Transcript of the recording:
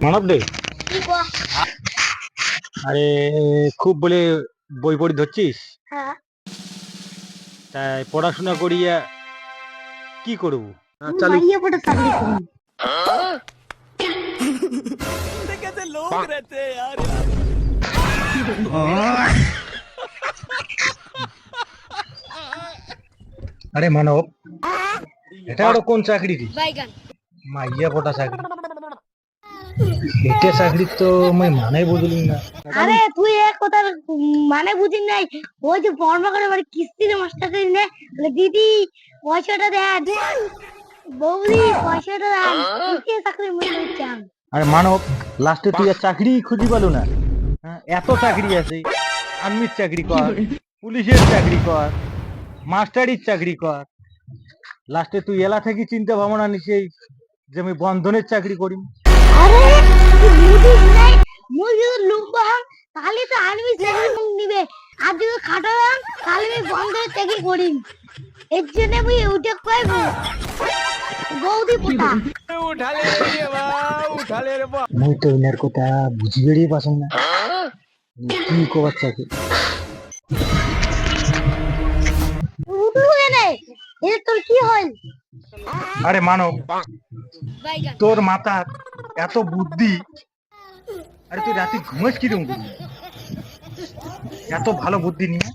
মানব রে, আরে খুব বলে বই পড়ি ধরছিস? হ্যাঁ, তাই পড়াশোনা করিয়া কি করব? চালু মাইয়া পড়ে চাকরি করি। कैसे लोग रहते हैं यार। আরে মানব, এটা আরো কোন চাকরি রে? বাইগান। মাইয়া পটা চাকরি, এটা চাকরি তো মই মানে বুঝলি না। আরে তুই এক কথা মানে বুঝিস নাই। ওই যে বর্মা করে মানে কিস্তির মাস্টার নে দিদি পয়সাটা দেন, বৌদি পয়সাটা দেন, কি চাকরি মনে চান। আরে মানব, লাস্টে তুই আর চাকরি খুঁজি পালো না? হ্যাঁ, এত চাকরি আছে, আর্মির চাকরি কর, পুলিশের চাকরি কর, মাস্টারির চাকরি কর, লাস্টে তুই এলা থেকে চিন্তা ভাবনা নিশ্চয়ই যে আমি বন্ধনের চাকরি করি। আরে তুই বুঝিস নাই, মুই যদি লুম্বা হন তাহলে তো আর্মি চাকরি নিবে, আর যদি খাটো হন তাহলে আমি বন্ধের চাকরি করিম। এর জন্য আমি ওইটা কইব বৌদি পোতা। उठा ले रे वाह, उठा ले रे वाह। মুই তো ইনার কথা বুঝি বেরিয়ে পাচ্ছি না, কি কবার চাকরি। উঠলু এনে এ তোর কি হল? আরে মানব, বাইগান। তোর মাথার এত বুদ্ধি, আরে তুই রাতে ঘুমাস কিরম করি? এত ভালো বুদ্ধি নিয়ে